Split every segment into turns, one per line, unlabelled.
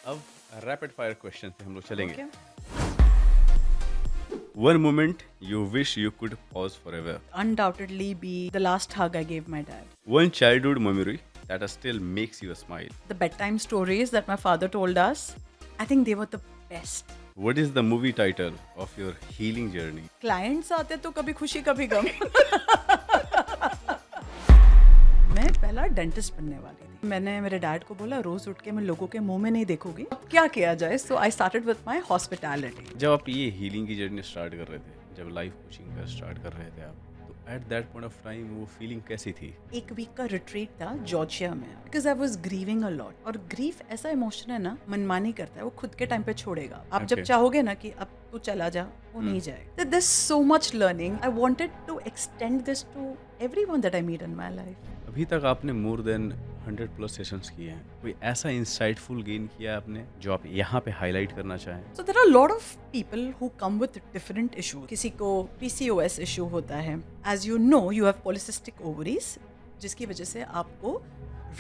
अब rapid fire question पे हम लोग चलेंगे।
Okay.
One moment you wish you could pause for ever.
Undoubtedly be the last hug I gave my dad.
One childhood memory that still makes you smile.
The bedtime stories that my father told us, I think they were the best.
What is the movie title of your healing journey?
Clients आते तो कभी खुशी कभी गम. मैं पहला dentist बनने वाली थी. मैंने मेरे डैड को बोला रोज उठ के मैं लोगों के मुंह में नहीं देखूंगी. अब क्या किया जाए? So I started with my hospitality.
जब आप ये हीलिंग की जर्नी स्टार्ट कर रहे थे, जब लाइफ कोचिंग का स्टार्ट कर रहे थे आप, तो at that point of time वो फीलिंग कैसी थी?
एक वीक का रिट्रीट था जॉर्जिया में because I was grieving a lot. और ग्रीफ ऐसा इमोशन है ना, मनमानी करता है, वो खुद के टाइम पे छोड़ेगा. आप जब
Okay.
चाहोगे ना कि अब तू चला जा, वो नहीं जाएगा. This so much learning. I wanted to extend this to everyone that I meet in my life.
अभी तक आपने मोर देन 100 प्लस सेशंस किए हैं. कोई ऐसा इंसाइटफुल गेन किया है आपने जो आप यहाँ पे हाईलाइट करना चाहें?
So there are a lot of people who come with different issues. किसी को PCOS इशू होता है. As you know, you have polycystic ovaries, जिसकी वजह से आपको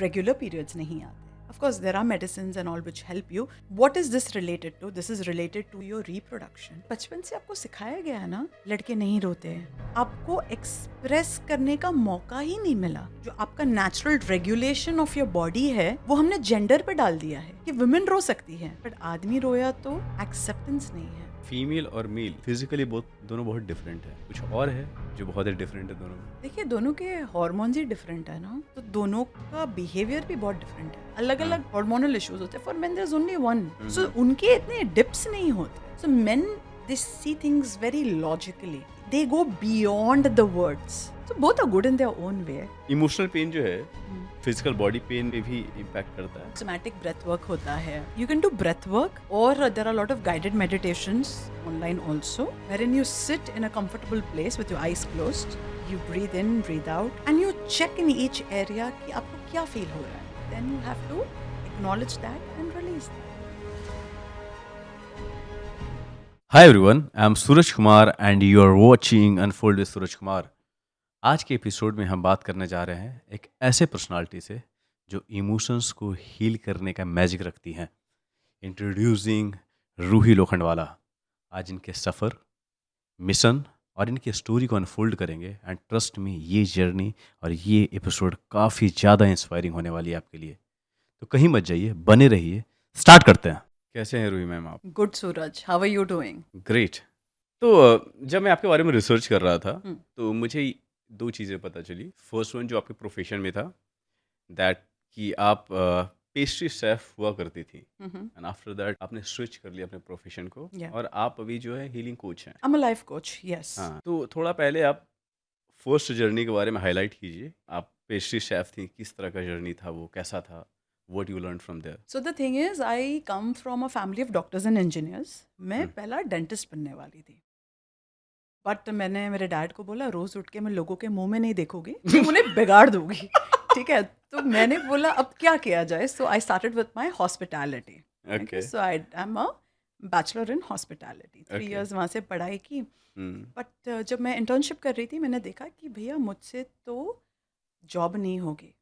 regular periods नहीं आते. Of course, there are medicines and all which help you. What is this related to? This is related to your reproduction. बचपन से आपको सिखाया गया है ना, लड़के नहीं रोते हैं. आपको एक्सप्रेस करने का मौका ही नहीं मिला. जो आपका natural regulation of your body है, वो हमने जेंडर पे डाल दिया है कि वुमेन रो सकती है, बट आदमी रोया तो एक्सेप्टेंस नहीं है.
फीमेल और मेल फिजिकली दोनों बहुत डिफरेंट है. कुछ और है जो बहुत ही डिफरेंट है दोनों में?
देखिए, दोनों के हार्मोन्स ही डिफरेंट है ना, तो दोनों का बिहेवियर भी बहुत डिफरेंट है. अलग अलग हार्मोनल इश्यूज होते हैं. For men there is only one, so उनके इतने डिप्स नहीं होते. So men they see things very logically. They go beyond the words. So both are good in their own way.
Emotional pain जो है physical body pain पे भी impact करता है.
Somatic breath work होता है. You can do breath work, or there are a lot of guided meditations online also, wherein you sit in a comfortable place with your eyes closed. You breathe in, breathe out, and you check in each area कि आपको क्या feel हो रहा है. Then you have to acknowledge that and release that.
Hi everyone, I am Suraj Kumar and you are watching Unfold with Suraj Kumar. आज के episode में हम बात करने जा रहे हैं एक ऐसे पर्सनालिटी से जो इमोशंस को हील करने का मैजिक रखती हैं. इंट्रोड्यूसिंग रूही लोखंडवाला. आज इनके सफ़र, मिशन और इनकी स्टोरी को अनफोल्ड करेंगे. एंड ट्रस्ट मी, ये जर्नी और ये एपिसोड काफ़ी ज़्यादा इंस्पायरिंग होने वाली है आपके लिए. तो कहीं मत जाइए, बने रहिए. स्टार्ट करते हैं. कैसे हैं रूही मैम आप?
Good Suraj, how are you doing?
Great. तो जब मैं आपके बारे में रिसर्च कर रहा था तो मुझे दो चीज़ें पता चली. फर्स्ट वन जो आपके प्रोफेशन में था, दैट कि आप पेस्ट्री शेफ हुआ करती थी. एंड आफ्टर दैट आपने स्विच कर लिया अपने प्रोफेशन को.
Yeah.
और आप अभी जो है हीलिंग कोच हैं.
I'm a life coach, yes.
हाँ, तो थोड़ा पहले आप फर्स्ट जर्नी के बारे में हाईलाइट कीजिए. आप पेस्ट्री शेफ थी, किस तरह का जर्नी था वो, कैसा था? What you learn from there?
So the thing is, I come from a family of doctors and engineers. मैं पहला डेंटिस्ट बनने वाली थी. बट मैंने मेरे डैड को बोला रोज उठ के मैं लोगों के मुंह में नहीं देखूंगी, तो उन्हें बिगाड़ दूंगी. ठीक है, तो मैंने बोला अब क्या किया जाए. So I started with my hospitality.
Okay.
So I am a bachelor in hospitality. 3
Okay.
Years वहाँ से पढ़ाई की.
हम्म.
बट जब मैं इंटर्नशिप कर रही थी, मैंने देखा कि भैया मुझसे तो जॉब नहीं होगी.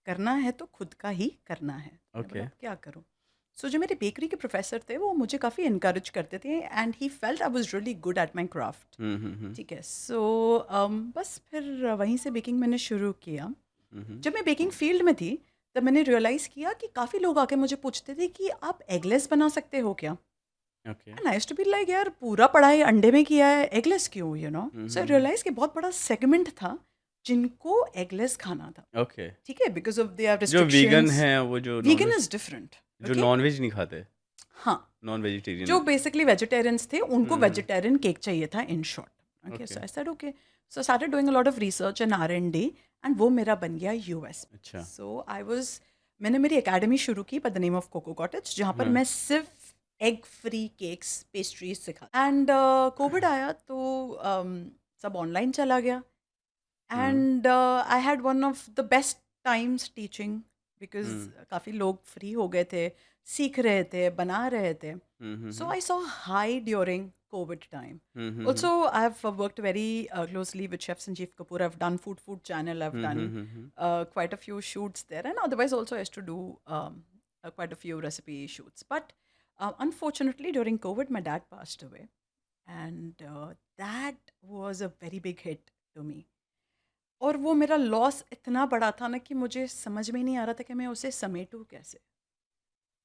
करना है तो खुद का ही करना है. मैं
Okay.
बोला, अब क्या करूं? सो जो मेरे बेकरी के प्रोफेसर थे, वो मुझे काफ़ी इनकरेज करते थे. And he felt I was really good at my craft. ठीक है. सो बस फिर वहीं से बेकिंग मैंने शुरू किया. जब मैं बेकिंग फील्ड में थी, तब मैंने रियलाइज़ किया कि काफ़ी लोग आके मुझे पूछते थे कि आप एगलेस बना सकते हो क्या.
Okay.
And I used to be like, यार पूरा पढ़ाई अंडे में किया है, एगलेस क्यों, you know. So I realise कि बहुत बड़ा सेगमेंट था जिनको एगलेस खाना था.
Okay.
ठीक है, बिकॉज ऑफ देयर
जो
रिस्ट्रिक्शंस.
वीगन है, वो जो
वीगन इज डिफरेंट.
जो नॉन वेज नहीं खाते,
हाँ,
नॉन वेजिटेरियन.
जो बेसिकली वेजिटेरियंस थे, उनको वेजिटेरियन केक चाहिए था, in short. Okay, so I said okay. So started doing a lot of research and R&D, and वो मेरा बन गया US.
अच्छा.
सो मैंने मेरी एकेडमी शुरू की by the name of Coco Cottage, जहाँ पर मैं सिर्फ एग फ्री केक्स, पेस्ट्रीज सिखा. एंड कोविड आया तो सब ऑनलाइन चला गया. And I had one of the best times teaching, because काफ़ी लोग फ्री हो गए थे, सीख रहे थे, बना रहे थे. So I saw high during COVID time. Also, I've worked very closely with Chef Sanjeev Kapoor. I've done Food Channel. I've done quite a few shoots there. And otherwise also I used to do quite a few recipe shoots. But unfortunately, during COVID, my dad passed away, and that was a very big hit to me. और वो मेरा loss इतना बड़ा था ना कि मुझे समझ में ही नहीं आ रहा था कि मैं उसे समेटूँ कैसे.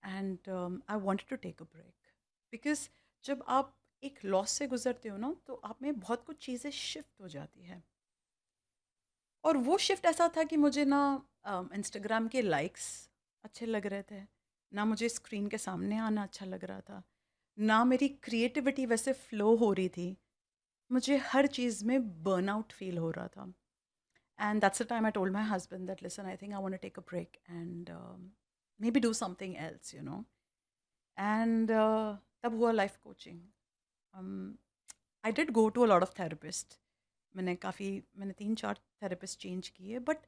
And I wanted to take a break because जब आप एक लॉस से गुजरते हो ना तो आप में बहुत कुछ चीज़ें शिफ्ट हो जाती है. और वो शिफ्ट ऐसा था कि मुझे ना इंस्टाग्राम के लाइक्स अच्छे लग रहे थे, ना मुझे स्क्रीन के सामने आना अच्छा लग रहा था, ना मेरी क्रिएटिविटी वैसे फ्लो हो रही थी. मुझे हर चीज़ में बर्नआउट फील हो रहा था. And that's the time I told my husband that, listen, I think I want to take a break and maybe do something else, you know. And तब हुआ life coaching. Um, I did go to a lot of therapists. मैंने 3-4 therapist change किए, but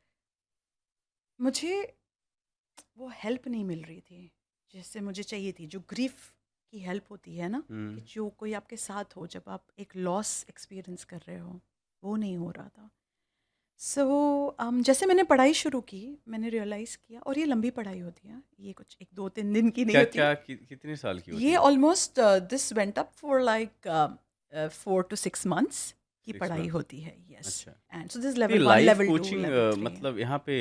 मुझे वो help नहीं मिल रही थी जैसे मुझे चाहिए थी. जो ग्रीफ की हेल्प होती है ना, कि जो कोई आपके साथ हो जब आप एक लॉस एक्सपीरियंस कर रहे हो, वो नहीं हो रहा था. सो जैसे मैंने पढ़ाई शुरू की, मैंने रियलाइज़ किया, और ये लंबी पढ़ाई होती है, ये कुछ 1-2-3 दिन की नहीं
क्या
होती.
क्या कितने साल की होती
ये
है?
Almost this went up for like 4 to 6 months की
6
पढ़ाई
मंथ्स।
होती है. यस.
अच्छा।
एंड सो दिस
तो ये
level 1,
life
level 2,
coaching
level 3.
मतलब यहाँ पे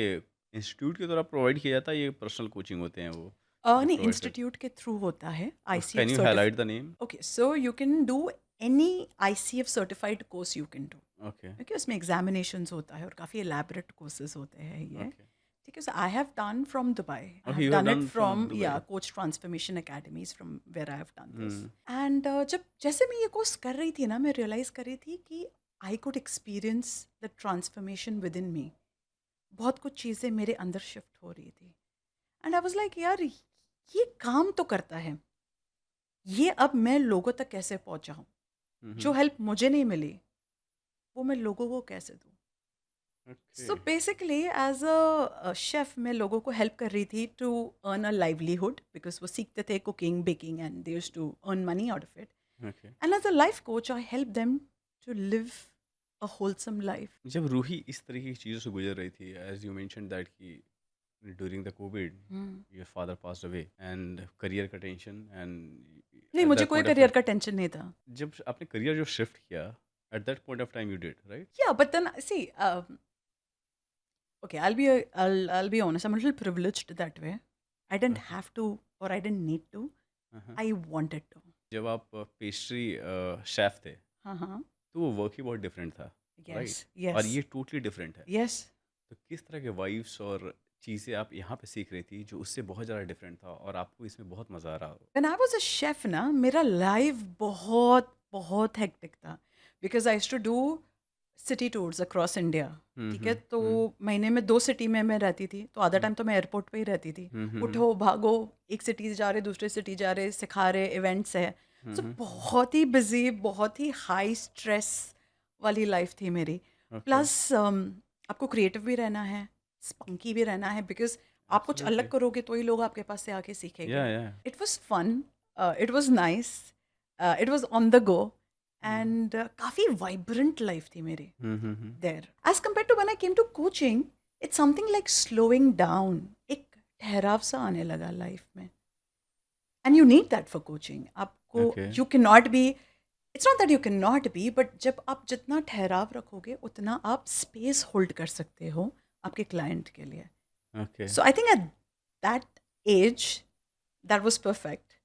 इंस्टीट्यूट की द्वारा प्रोवाइड किया जाता है, ये पर्सनल कोचिंग होते हैं वो जो
नहीं,
प्रोवाइड करते
इंस्टीट्यूट के थ्रू होता है.
हैं? कैन
ICF
यू
सर्टिफ
highlight the name?
Okay, so you can do any ICF certified course you can do.
Okay,
क्योंकि उसमें एग्जामिनेशंस होता है और काफ़ी एलैबोरेट कोर्सेज होते हैं ये.
ओके,
ठीक है. So I have done from Dubai, I
okay,
have
you have
done it
done from
from
Dubai.
Coach transformation academies from where I have done this.
Hmm,
and जब जैसे मैं ये course कर रही थी ना, मैं रियलाइज़ कर रही थी कि I could experience the transformation within me. बहुत कुछ चीज़ें मेरे अंदर शिफ्ट हो रही थी. एंड आई वाज लाइक, यार ये काम तो करता है, ये अब मैं लोगों तक कैसे पहुंचाऊं?
हुँ,
जो
हुँ,
हेल्प मुझे नहीं मिली वो मैं लोगों को कैसे दूं?
Okay,
so basically as a chef मैं लोगों को हेल्प कर रही थी to earn a livelihood, because वो सीखते थे cooking, baking, and they used to earn money out of it.
Okay.
And as a life coach I help them to live a wholesome life.
जब रूही इस तरीके की चीज़ों से गुज़र रही थी, एज़ यू मेंशन्ड दैट कि during the Covid your father passed away and career का टेंशन एंड
नहीं,
एट
मुझे
दैट
कोई
पॉइंट ऑफ
करियर
टाइम,
का टेंशन नहीं था.
जब आपने करियर जो शिफ्ट किया, eight that point of time you did, right?
Yeah, but then see, okay, I'll be honest. I'm a little privileged that way. I didn't
okay,
have to, or I didn't need to.
हाँ, हाँ।
I wanted to.
जब आप pastry chef थे,
हाँ.
तो वो work ही बहुत different था, राइट?
Yes,
और
yes,
ये टोटली डिफरेंट है।
yes.
तो किस तरह के वाइब्स और चीज़ें आप यहाँ पे सीख रही थी जो उससे बहुत ज़्यादा डिफरेंट था और आपको इसमें बहुत मज़ा आ रहा हो?
When I was a chef ना, मेरा लाइफ बहुत बहुत हेक्टिक था. Because I used to do city tours across India.
हुँ,
ठीक है.
हुँ,
तो
हुँ,
महीने में 2 सिटी में मैं रहती थी, तो आधा
हुँ,
टाइम तो मैं एयरपोर्ट पे ही रहती थी.
हुँ, हुँ, हुँ,
उठो भागो, एक सिटी जा रहे, दूसरे सिटी जा रहे, सिखा रहे, इवेंट्स है.
हुँ,
सो
हुँ,
बहुत ही बिजी, बहुत ही हाई स्ट्रेस वाली लाइफ थी मेरी.
ओके,
प्लस आपको क्रिएटिव भी रहना है, स्पंकी भी रहना है, बिकॉज आप कुछ अलग
एब्सोल्युटली,
करोगे तो ही लोग आपके पास से आके सीखेंगे.
Yeah,
it was fun, it was nice, it was on the go,
hmm,
and काफ़ी वाइब्रेंट लाइफ थी मेरी
हुँ, हुँ, हुँ,
there. As compared to when I came to coaching, it's something like slowing down. एक ठहराव सा आने लगा लाइफ में. And you need that for coaching. आपको
okay,
you cannot be, it's not that you cannot be, but जब आप जितना ठहराव रखोगे उतना आप स्पेस होल्ड कर सकते हो आपके क्लाइंट के लिए.
Okay,
So I think at that age, that was perfect.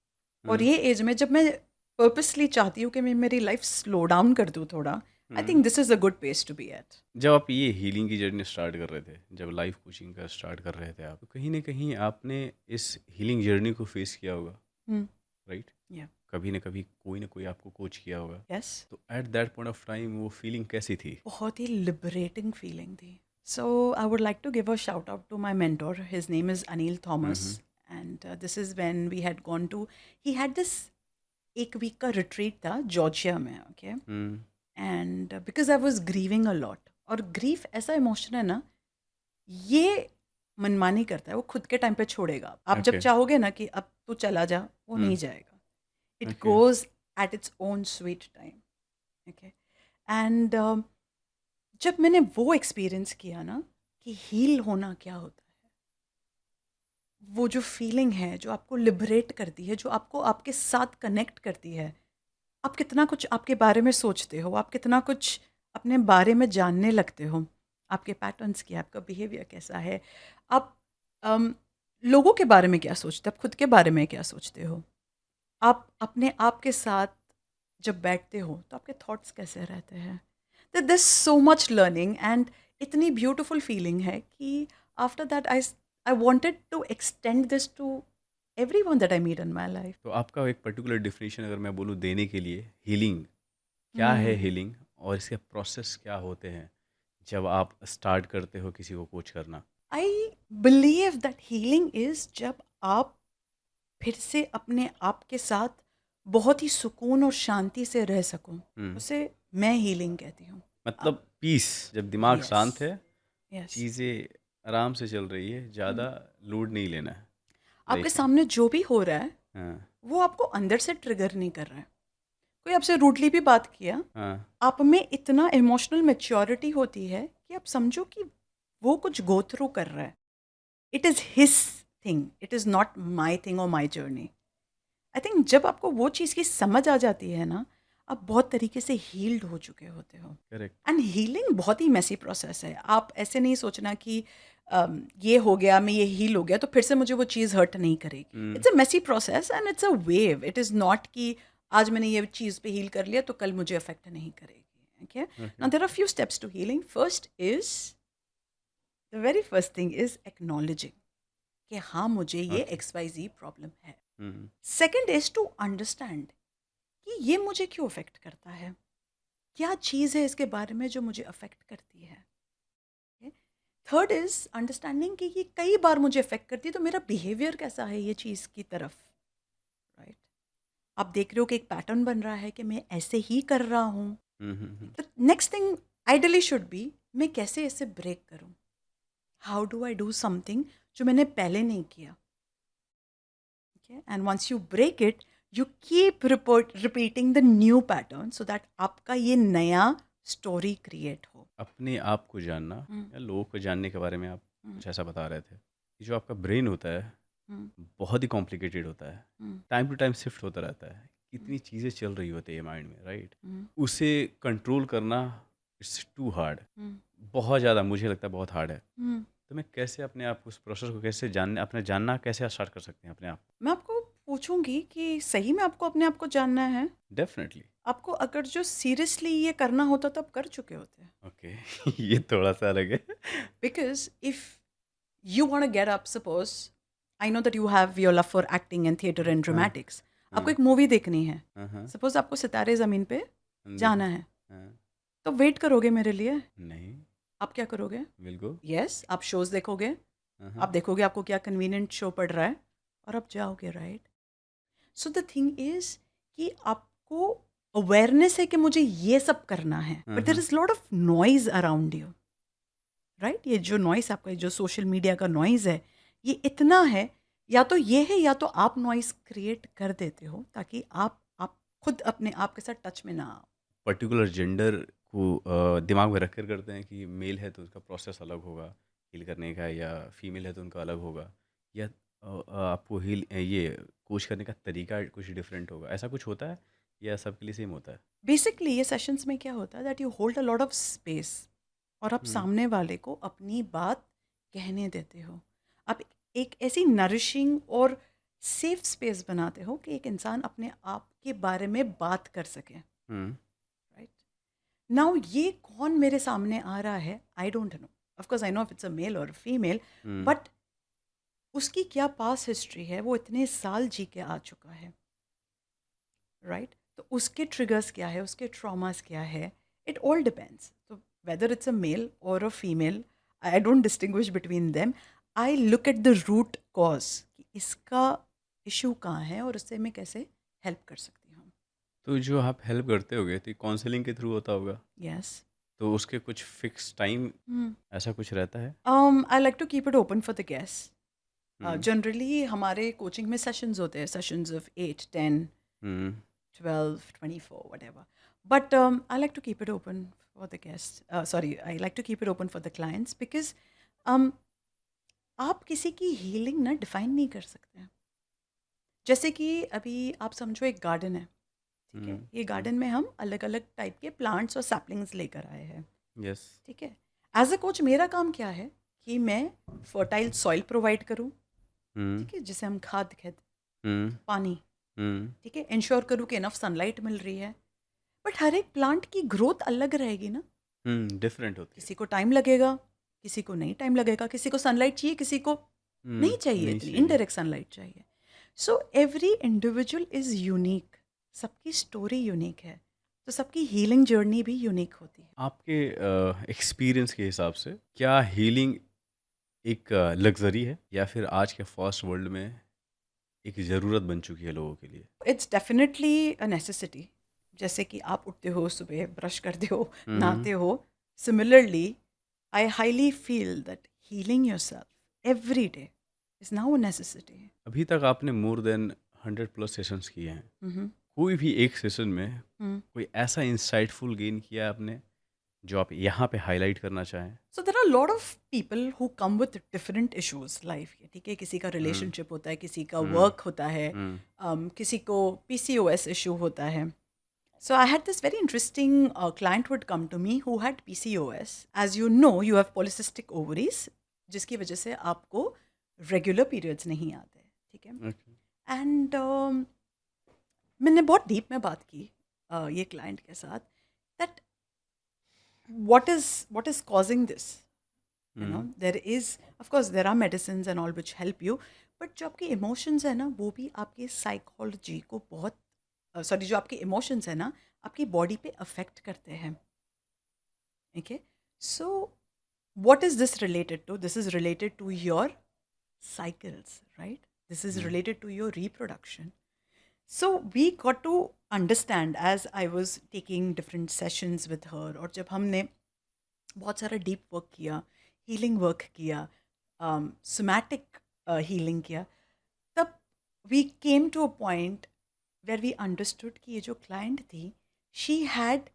और
हुँ,
ये एज में जब मैं पर्पसली चाहती हूँ कि मैं मेरी लाइफ स्लो डाउन कर दूँ थोड़ा, I
hmm.
Think this is a good place to be at.
जब आप ये हीलिंग की जर्नी स्टार्ट कर रहे थे, जब लाइफ कोचिंग का स्टार्ट कर रहे थे आप, तो कहीं न कहीं आपने इस हीलिंग जर्नी को फेस किया होगा, राइट?
या.
कभी न कभी कोई न कोई आपको कोच किया होगा।
यस.
तो at that point of time वो फीलिंग कैसी थी?
बहुत ही लिबरेटिंग फीलिंग थी. So I would like to give a shout out to my mentor. His name is Anil
hmm,
Thomas,
hmm,
and this is when we had gone to, he had this एक week का retreat था Georgia में. ओके.
Hmm,
and because I was grieving a lot. और grief ऐसा emotion है ना, ये मनमानी करता है, वो खुद के टाइम पे छोड़ेगा. आप जब
ओके,
चाहोगे ना कि अब तू चला जा, वो
हुँ,
नहीं जाएगा. It
okay,
goes at its own sweet time. Okay. And जब मैंने वो एक्सपीरियंस किया ना कि हील होना क्या होता है, वो जो फीलिंग है जो आपको लिबरेट करती है, जो आपको आपके साथ कनेक्ट करती है, आप कितना कुछ आपके बारे में सोचते हो, आप कितना कुछ अपने बारे में जानने लगते हो, आपके पैटर्न्स क्या, आपका बिहेवियर कैसा है, आप अम, लोगों के बारे में क्या सोचते हो, आप खुद के बारे में क्या सोचते हो, आप अपने आप के साथ जब बैठते हो तो आपके थॉट्स कैसे रहते हैं। तो this so much learning and इतनी ब्यूटिफुल फीलिंग है कि after that I wanted to extend this to everyone that I meet in my life.
तो आपका एक पर्टिकुलर डेफिनेशन अगर मैं बोलूँ देने के लिए, हीलिंग क्या है, हीलिंग और इसके प्रोसेस क्या होते हैं जब आप स्टार्ट करते हो किसी को कोच करना?
I believe that healing is जब आप फिर से अपने आप के साथ बहुत ही सुकून और शांति से रह सको,
हम्म।
उसे मैं हीलिंग कहती हूँ।
मतलब पीस, जब दिमाग
यस,
शांत है,
यस।
चीज़ें आराम से चल रही है, ज़्यादा लोड नहीं लेना है
आपके
लाइफ में।
सामने जो भी हो रहा है
हाँ।
वो आपको अंदर से ट्रिगर नहीं कर रहा है। कोई आपसे रूडली भी बात किया,
हाँ।
आप में इतना इमोशनल मैच्योरिटी होती है कि आप समझो कि वो कुछ गो थ्रू कर रहा है। It is his thing, it is not my thing और माई जर्नी। आई थिंक जब आपको वो चीज़ की समझ आ जाती है ना, आप बहुत तरीके से हील्ड हो चुके होते हो।
करेक्ट।
एंड हीलिंग बहुत ही मेसी प्रोसेस है। आप ऐसे नहीं सोचना कि ये हो गया, मैं ये हील हो गया तो फिर से मुझे वो चीज़ हर्ट नहीं करेगी।
Hmm.
It's a messy process and it's a wave. It is not कि आज मैंने ये चीज़ पे हील कर लिया तो कल मुझे अफेक्ट नहीं करेगी। Okay, now
okay.
There are few steps to healing. First is, the very first thing is acknowledging कि हाँ, मुझे ये
ओके।
XYZ प्रॉब्लम है।
Hmm.
Second is to understand कि ये मुझे क्यों अफेक्ट करता है, क्या चीज़ है इसके बारे में जो मुझे अफेक्ट करती है। थर्ड इज अंडरस्टैंडिंग कि ये कई बार मुझे अफेक्ट करती है तो मेरा बिहेवियर कैसा है ये चीज़ की तरफ। राइट, आप देख रहे हो कि एक पैटर्न बन रहा है कि मैं ऐसे ही कर रहा हूँ।
Hmm.
The next thing ideally should be, मैं कैसे इसे ब्रेक करूँ, how do I do something जो मैंने पहले नहीं किया। Okay? And once you break it, you keep repeating the new pattern so that आपका ये नया स्टोरी क्रिएट हो।
अपने आप को जानना
हम्म,
या लोगों को जानने के बारे में आप
हम्म,
कुछ ऐसा बता रहे थे कि जो आपका ब्रेन होता है
हम्म,
बहुत ही कॉम्प्लिकेटेड होता है,
हम्म,
टाइम टू टाइम शिफ्ट होता रहता है,
हम्म,
कितनी चीज़ें चल रही होती है माइंड में, राइट?
हम्म,
उसे कंट्रोल करना इट्स टू हार्ड,
हम्म,
बहुत ज़्यादा मुझे लगता है बहुत हार्ड है।
हम्म।
तो मैं कैसे अपने आप उस प्रोसेस को कैसे जानने, अपने जानना कैसे स्टार्ट कर सकते हैं अपने आप?
मैं आपको पूछूंगी कि सही में आपको अपने आप को जानना है।
डेफिनेटली।
आपको अगर जो सीरियसली ये करना होता तो आप कर चुके होते।
ओके। ये थोड़ा सा अलग है।
Because if you want to get up, suppose I know that you have your love for acting and theater and
हाँ।
dramatics, आपको
हाँ।
एक मूवी देखनी है,
हाँ। हाँ।
सपोज आपको सितारे ज़मीन पे
देखिए।
जाना है,
हाँ।
तो वेट करोगे मेरे लिए?
नहीं।
आप क्या करोगे?
Will go.
यस, आप शोज़ देखोगे,
हाँ।
आप
हाँ।
देखोगे आपको क्या कन्वीनियंट शो पड़ रहा है और आप जाओगे, right? So the thing is कि आपको अवेयरनेस है कि मुझे ये सब करना है,
हाँ।
बट देयर
हाँ।
Is lot of noise around you. Right, ये जो नॉइस आपका जो सोशल मीडिया का नॉइज़ है, ये इतना है, या तो ये है या तो आप नॉइस क्रिएट कर देते हो ताकि आप खुद अपने आप के साथ टच में ना आओ।
पर्टिकुलर जेंडर को दिमाग में रख कर करते हैं कि मेल है तो उसका प्रोसेस अलग होगा हील करने का, या फीमेल है तो उनका अलग होगा, या आपको हील ये कोच करने का तरीका कुछ डिफरेंट होगा, ऐसा कुछ होता है या सबके लिए सेम होता है?
बेसिकली ये सेशंस में क्या होता है that you hold a lot of space और आप
हम्म।
सामने वाले को अपनी बात कहने देते हो। आप एक ऐसी नरिशिंग और सेफ स्पेस बनाते हो कि एक इंसान अपने आप के बारे में बात कर सके।
हम्म।
राइट, नाउ ये कौन मेरे सामने आ रहा है, I don't know. Of course I know if it's a male or female,
hmm.
But उसकी क्या पास हिस्ट्री है, वो इतने साल जी के आ चुका है, राइट? तो उसके ट्रिगर्स क्या है, उसके ट्रॉमास क्या है, इट ऑल डिपेंड्स। तो whether it's a male or a female, I don't distinguish between them. I look at the root cause कि इसका इशू कहाँ है और उससे मैं कैसे हेल्प कर सकती हूँ।
तो जो आप हेल्प करते होगे तो काउंसलिंग के थ्रू होता होगा,
यस।
तो उसके कुछ फिक्स टाइम ऐसा कुछ रहता है?
I like to keep it open for the guest.
Hmm.
Generally हमारे कोचिंग में सेशंस होते हैं, sessions of 8, 10,
hmm.
12, 24, whatever. But I like to keep it open for the guests. Sorry, I like to keep it open for the clients because um, आप किसी की healing ना define नहीं कर सकते हैं। जैसे कि अभी आप समझो एक गार्डन है, ठीक है? ये गार्डन में हम अलग अलग टाइप के प्लांट्स और सैपलिंग्स लेकर आए हैं,
यस।
ठीक है? एज अ कोच मेरा काम क्या है कि मैं फर्टाइल सॉइल प्रोवाइड करूं,
हम्म।
ठीक है, जिसे हम खाद कहते,
हम्म।
पानी,
हम्म।
ठीक है, इंश्योर करूं कि इनफ सनलाइट मिल रही है। बट हर एक प्लांट की ग्रोथ अलग रहेगी ना।
डिफरेंट होती है।
किसी को टाइम लगेगा, किसी को नहीं टाइम लगेगा, किसी को सनलाइट चाहिए, किसी को नहीं चाहिए,
नहीं
इतनी
चाहिए।
इनडायरेक्ट सनलाइट चाहिए। So every individual is unique, सबकी स्टोरी यूनिक है, तो सबकी हीलिंग जर्नी भी यूनिक होती है।
आपके एक्सपीरियंस के हिसाब से क्या हीलिंग एक लग्जरी है या फिर आज के फास्ट वर्ल्ड में एक ज़रूरत बन चुकी है लोगों के लिए?
It's definitely a necessity. जैसे कि आप उठते हो सुबह, ब्रश करते हो,
हम्म।
नहाते हो, similarly I highly feel that healing yourself every day is now a necessity.
अभी तक आपने मोर देन 100+ सेशंस किए हैं। कोई भी एक सेशन में कोई ऐसा इंसाइटफुल गेन किया आपने जो आप यहाँ पे हाईलाइट करना चाहें?
So there are lot of people who come with different issues life के, ठीक है? किसी का
हम्म।
रिलेशनशिप होता है, किसी का
हम्म।
वर्क होता है,
हम्म।
किसी को PCOS इशू होता है. So I had this very interesting client would come to me who had PCOS. As you know, you have polycystic ovaries, जिसकी वजह से आपको रेगुलर पीरियड्स नहीं आते, ठीक है?
Okay.
एंड मैंने बहुत डीप में बात की ये क्लाइंट के साथ that what is causing this. You know, there is, of course, there are medicines and all which help you, but जो आपके इमोशंस है ना, वो भी आपकी साइकोलॉजी को बहुत, सॉरी, जो आपके इमोशंस है ना, आपकी बॉडी पे अफेक्ट करते हैं, okay? So what is this related to? This is related to your cycles, right? This is related to your reproduction. So we got to understand as I was taking different sessions with her, और जब हमने बहुत सारा deep work किया, healing work किया, somatic healing किया, तब we came to a point where we understood कि ये जो क्लाइंट थी, she had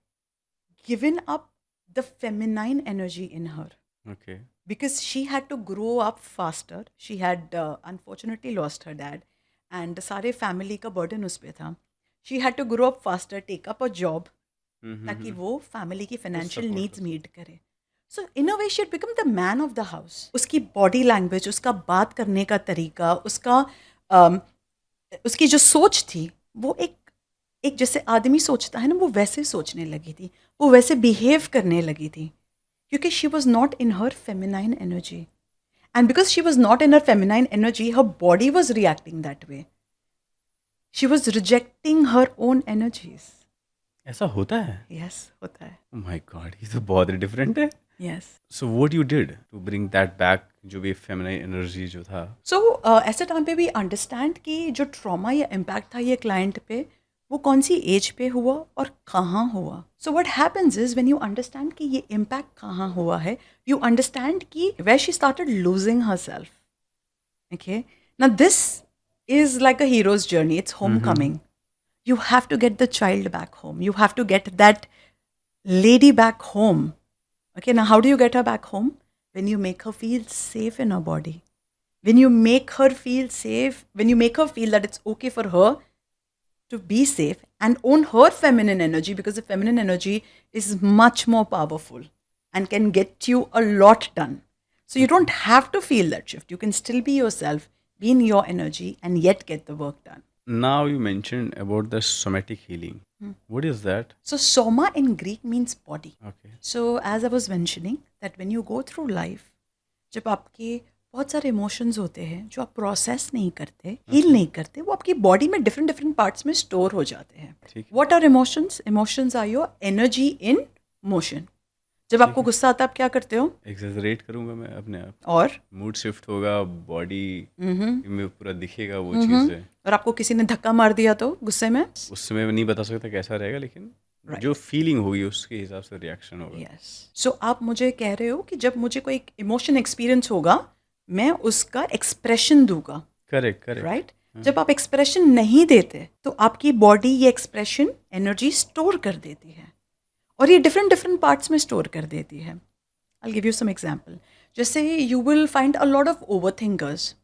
given up the feminine energy in her
Okay.
because she had to grow up faster. She had unfortunately lost her dad, and सारे family का burden उस पर था. She had to grow up faster, take up a job, ताकि वो family की financial
support
needs
कर
meet करे. So in a way she had become the man of the house. उसकी बॉडी लैंग्वेज, उसका बात करने का तरीका, उसकी जो सोच थी, वो एक एक जैसे आदमी सोचता है ना, वो वैसे सोचने लगी थी, वो वैसे बिहेव करने लगी थी, क्योंकि she was not in her feminine energy. And because she was not in her feminine energy, her body was reacting that way. She was rejecting her own energies.
ऐसा होता है?
Yes, होता है.
Oh my God, ये तो बहुत different है.
Yes.
So what you did to bring that back, जो भी feminine energy जो था?
So ऐसे टाइम पे भी अंडरस्टैंड कि जो ट्रॉमा या इम्पैक्ट था ये क्लाइंट पे, वो कौन सी एज पे हुआ और कहाँ हुआ. So what happens is when you understand कि ये इम्पैक्ट कहाँ हुआ है, यू अंडरस्टैंड कि where she started losing her self. Okay, now this is like a hero's journey. It's homecoming. You have to get the child back home. You have to get that lady back home. Okay, now how do you get her back home? When you make her feel safe in her body. When you make her feel safe, when you make her feel that it's okay for her to be safe and own her feminine energy, because the feminine energy is much more powerful and can get you a lot done. So you don't have to feel that shift. You can still be yourself, be in your energy, and yet get the work done.
Now you mentioned about the somatic healing. What is that?
So soma in Greek means body.
Okay.
So as I was mentioning that when you go through life, जब आपके बहुत सारे emotions होते हैं जो आप process नहीं करते, हील नहीं करते, वो आपकी बॉडी में डिफरेंट डिफरेंट पार्ट्स में स्टोर हो जाते हैं.
ठीक है.
What are emotions? Emotions are your energy in motion. जब आपको गुस्सा आता है आप क्या करते हो?
Exaggerate करूंगा मैं अपने आप.
और
मूड शिफ्ट होगा, बॉडी में पूरा दिखेगा वो चीज़ें.
और आपको किसी ने धक्का मार दिया तो गुस्से में?
उस समय मैं नहीं बता सकता कैसा रहेगा, लेकिन जो फीलिंग होगी उसके हिसाब से रिएक्शन होगा.
यस. सो आप मुझे कह रहे हो कि जब मुझे कोई इमोशन एक्सपीरियंस होगा, मैं उसका एक्सप्रेशन दूंगा.
Correct correct.
राइट. जब आप एक्सप्रेशन नहीं देते तो आपकी बॉडी ये एक्सप्रेशन एनर्जी स्टोर कर देती है, और ये डिफरेंट डिफरेंट पार्ट्स में स्टोर कर देती है. I give you some example. जैसे you will find a lot of overthinkers.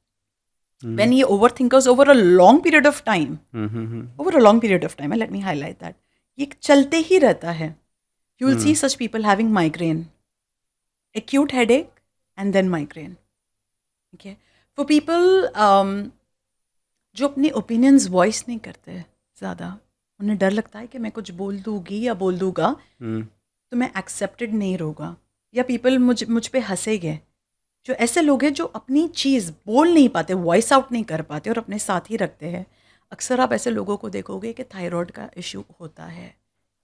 When ye overthinkers over a long period of time, let me highlight that, ये चलते ही रहता है. You will see such people having migraine, acute headache, and then migraine. Okay. For people जो अपने opinions voice नहीं करते ज़्यादा, उन्हें डर लगता है कि मैं कुछ बोल दूंगी या बोल दूंगा तो मैं accepted नहीं रहूँगा, या people मुझ पे हंसेंगे. जो ऐसे लोग हैं जो अपनी चीज़ बोल नहीं पाते, वॉइस आउट नहीं कर पाते और अपने साथ ही रखते हैं, अक्सर आप ऐसे लोगों को देखोगे कि थायराइड का इशू होता है,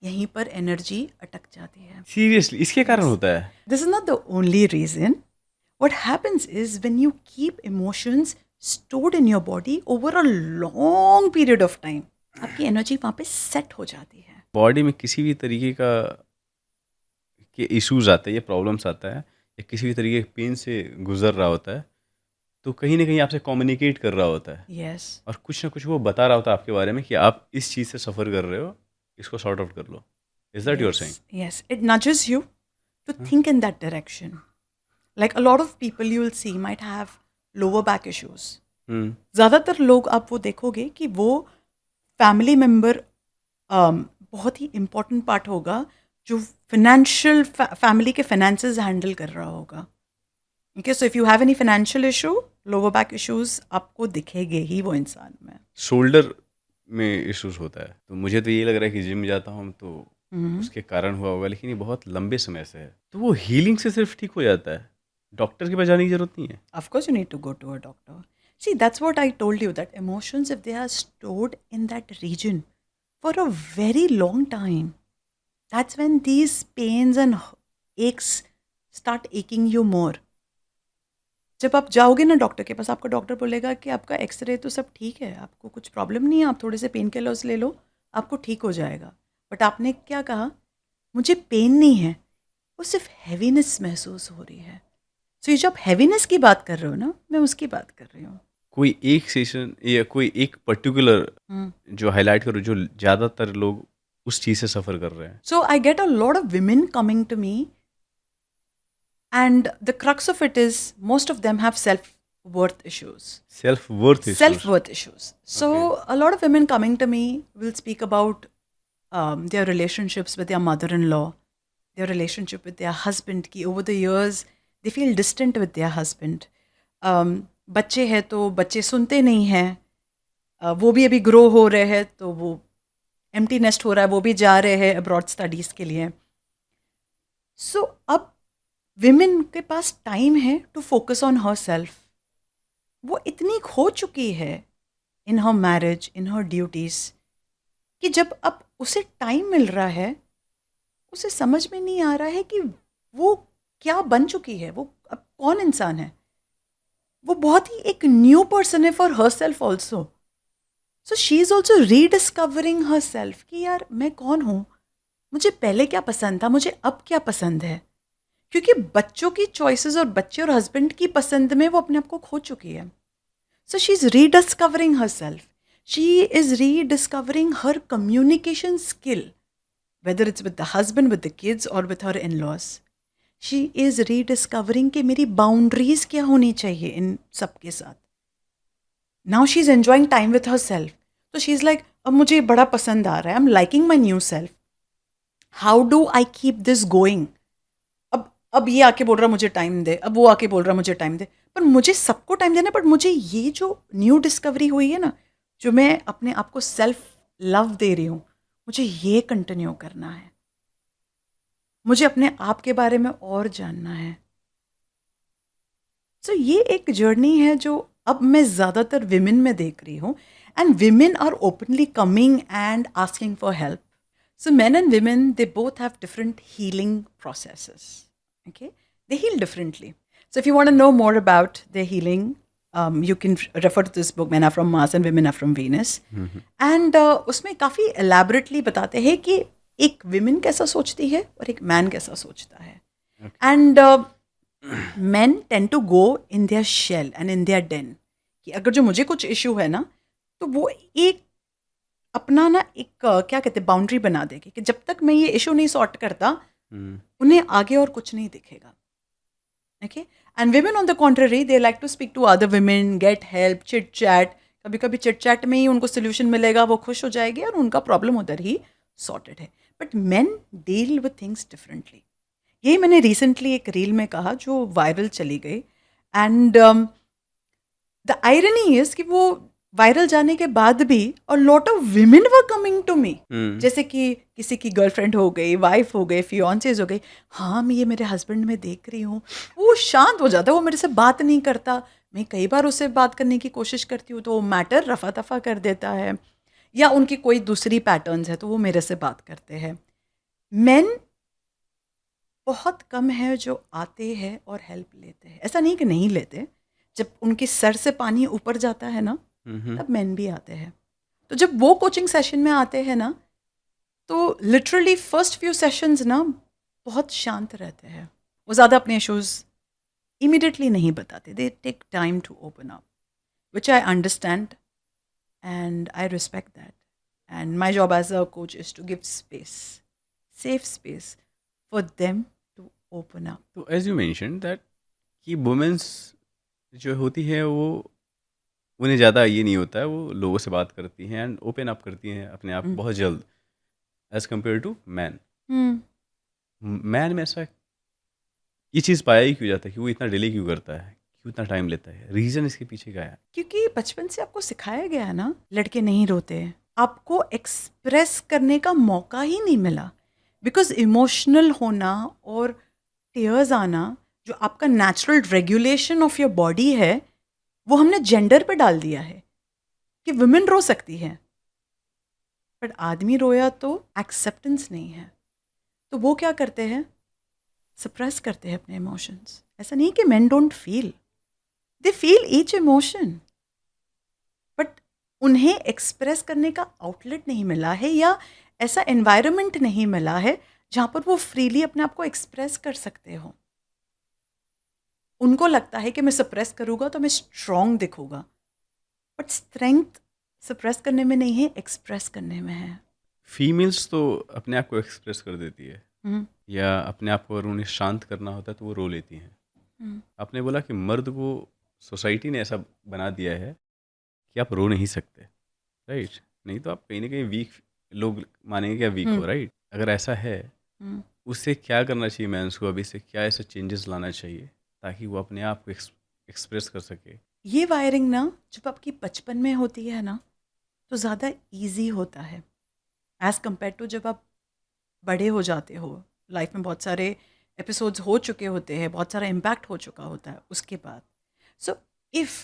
यहीं पर एनर्जी अटक जाती है.
सीरियसली इसके कारण होता है?
This is not the only reason. What happens is when you keep emotions stored in your body over a long period of time, आपकी एनर्जी वहाँ पे सेट हो जाती है.
बॉडी में किसी भी तरीके का के इश्यूज आते हैं, ये प्रॉब्लम्स आता है, या किसी भी तरीके के पेन से गुजर रहा होता है, तो कहीं ना कहीं आपसे कम्युनिकेट कर रहा होता है.
Yes.
और कुछ ना कुछ वो बता रहा होता है आपके बारे में कि आप इस चीज़ से सफ़र कर रहे हो, इसको सॉर्ट आउट कर लो. Is that your saying?
Yes, it nudges you to think in that direction. Like a lot of people you will see might have lower back issues. ज़्यादातर लोग आप वो देखोगे कि वो फैमिली मेम्बर बहुत ही इम्पोर्टेंट पार्ट होगा जो फाइनेंशियल फैमिली के फाइनेंसेस हैंडल कर रहा होगा. Okay, so if you have any financial issue, lower back issues आपको दिखेंगे ही वो इंसान में.
शोल्डर में इश्यूज होता है, तो मुझे तो ये लग रहा है कि जिम जाता हूँ तो उसके कारण हुआ होगा, लेकिन ये बहुत लंबे समय से है. तो वो हीलिंग से सिर्फ ठीक हो जाता है, डॉक्टर के पास जाने की जरूरत नहीं है?
Of course you need to go to a doctor. See, that's what I told you, that emotions, if they are stored in that region for a very long time, that's when these pains and aches start aching you more. जब आप जाओगे ना doctor के पास, आपका doctor बोलेगा कि आपका x ray तो सब ठीक है, आपको कुछ प्रॉब्लम नहीं है, आप थोड़े से पेन किलर्स ले लो, आपको ठीक हो जाएगा. बट आपने क्या कहा? मुझे पेन नहीं है, वो सिर्फ हैवीनेस महसूस हो रही है. सो ये जो आप हैवीनेस की बात कर रहे हो ना, मैं उसकी बात कर रही हूँ.
कोई एक सेशन या कोई एक पर्टिकुलर जो हाईलाइट करो जो ज़्यादातर लोग उस चीज़ से सफ़र कर रहे हैं.
So I get a lot of women coming to me, and the crux of it is most of them have self-worth issues.
Self-worth issues.
Self-worth issues. So a lot of women coming to me will speak about their relationships with their mother-in-law, their relationship with their husband, कि over the years they feel distant with their husband. बच्चे हैं तो बच्चे सुनते नहीं हैं, वो भी अभी ग्रो हो रहे हैं, तो वो एम्प्टी नेस्ट हो रहा है, वो भी जा रहे हैं अब्रॉड स्टडीज़ के लिए. सो अब विमेन के पास टाइम है to focus on her self. वो इतनी खो चुकी है इन हर मैरिज, इन हर ड्यूटीज़, कि जब अब उसे टाइम मिल रहा है, उसे समझ में नहीं आ रहा है कि वो क्या बन चुकी है, वो अब कौन इंसान है. वो बहुत ही एक न्यू पर्सन है for her self also. So she is also rediscovering her self कि यार मैं कौन हूँ, मुझे पहले क्या पसंद था, मुझे अब क्या पसंद है. क्योंकि बच्चों की चॉइसेस और बच्चे और हस्बैंड की पसंद में वो अपने आप को खो चुकी है. So she is rediscovering her self. She is rediscovering her communication skill, whether it's with the husband, with the kids, or with her in-laws. She is rediscovering कि मेरी boundaries क्या होनी चाहिए इन सब के साथ. Now she's enjoying time with herself. So she's like, अब मुझे बड़ा पसंद आ रहा है, I'm liking my new self. How do I keep this going? अब ये आके बोल रहा मुझे टाइम दे, अब वो आके बोल रहा मुझे टाइम दे, पर मुझे सबको टाइम देना. बट मुझे ये जो न्यू डिस्कवरी हुई है ना, जो मैं अपने आप को सेल्फ लव दे रही हूँ, मुझे ये कंटिन्यू करना है. मुझे अपने आप के बारे में और जानना है. सो ये एक जर्नी है जो अब मैं ज़्यादातर विमेन में देख रही हूँ. And women are openly coming and asking for help. So men and women, they both have different healing processes. Okay, they heal differently. So if you want to know more about their healing, you can refer to this book, Men Are From Mars and Women Are From Venus. And उसमें काफ़ी elaborately बताते हैं कि एक women कैसा सोचती है और एक man कैसा सोचता है. And men tend to go in their shell and in their den. कि अगर जो मुझे कुछ issue है ना, तो वो एक अपना ना एक क्या कहते हैं बाउंड्री बना देगी कि जब तक मैं ये issue नहीं सॉर्ट करता, उन्हें आगे और कुछ नहीं दिखेगा. Okay, and women on the contrary, they like to speak to other women, get help, chit chat. कभी कभी चिट चैट में ही उनको सोल्यूशन मिलेगा, वो खुश हो जाएगी और उनका प्रॉब्लम उधर ही सॉर्टेड है. But men deal with things differently. यही मैंने रिसेंटली एक रील में कहा जो वायरल चली गई. एंड द आयरनी इज कि वो वायरल जाने के बाद भी और lot of women were coming to me, जैसे कि किसी की गर्लफ्रेंड हो गई, वाइफ हो गई, फियांसेज हो गई. हाँ, मैं ये मेरे हस्बैंड में देख रही हूँ, वो शांत हो जाता है, वो मेरे से बात नहीं करता. मैं कई बार उससे बात करने की कोशिश करती हूँ तो वो मैटर रफा दफा कर देता है, या उनकी कोई दूसरी पैटर्न्स है तो वो मेरे से बात करते हैं. मेन बहुत कम है जो आते हैं और हेल्प लेते हैं. ऐसा नहीं कि नहीं लेते, जब उनके सर से पानी ऊपर जाता है ना, तब मेन भी आते हैं. तो जब वो कोचिंग सेशन में आते हैं ना, तो लिटरली फर्स्ट फ्यू सेशंस ना बहुत शांत रहते हैं. वो ज़्यादा अपने इश्यूज इमीडिएटली नहीं बताते. They take time to open up, which I understand and I respect that. And my job as a coach is to give space, safe space for them to open up.
तो as you mention that कि womens जो होती है वो उन्हें ज़्यादा ये नहीं होता है, वो लोगों से बात करती हैं एंड ओपन अप करती हैं अपने आप बहुत जल्द as compare to man. Man में ऐसा ये चीज़ पाया ही क्यों जाता है कि वो इतना डिले क्यों करता है, क्यों इतना टाइम लेता है? रीज़न इसके पीछे क्या है?
क्योंकि बचपन से आपको सिखाया गया है ना, लड़के नहीं रोते. आपको एक्सप्रेस करने का मौका ही नहीं मिला. बिकॉज इमोशनल होना और टीयर्स आना जो आपका natural regulation of your body है, वो हमने जेंडर पे डाल दिया है कि वुमेन रो सकती है, बट आदमी रोया तो एक्सेप्टेंस नहीं है. तो वो क्या करते हैं, सप्रेस करते हैं अपने इमोशंस. ऐसा नहीं कि main don't feel, they feel each emotion, but उन्हें एक्सप्रेस करने का आउटलेट नहीं मिला है, या ऐसा एनवायरनमेंट नहीं मिला है जहाँ पर वो फ्रीली अपने आप को एक्सप्रेस कर सकते हो. उनको लगता है कि मैं सप्रेस करूँगा तो मैं स्ट्रॉन्ग दिखूँगा, बट स्ट्रेंथ सप्रेस करने में नहीं है, एक्सप्रेस करने में है.
फीमेल्स तो अपने आप को एक्सप्रेस कर देती है,
हम्म,
या अपने आप को अगर उन्हें शांत करना होता है तो वो रो लेती हैं. आपने बोला कि मर्द को सोसाइटी ने ऐसा बना दिया है कि आप रो नहीं सकते, राइट? नहीं तो आप कहीं ना कहीं वीक, लोग मानेंगे कि आप वीक हो, राइट? अगर ऐसा है, उससे क्या करना चाहिए मैंस को? अभी से क्या ऐसे चेंजेस लाना चाहिए ताकि वो अपने आप को एक्सप्रेस कर सके?
ये वायरिंग ना जब आपकी बचपन में होती है ना, तो ज़्यादा इजी होता है एज़ कम्पेयर टू जब आप बड़े हो जाते हो. लाइफ में बहुत सारे एपिसोड्स हो चुके होते हैं, बहुत सारा इम्पैक्ट हो चुका होता है उसके बाद. So if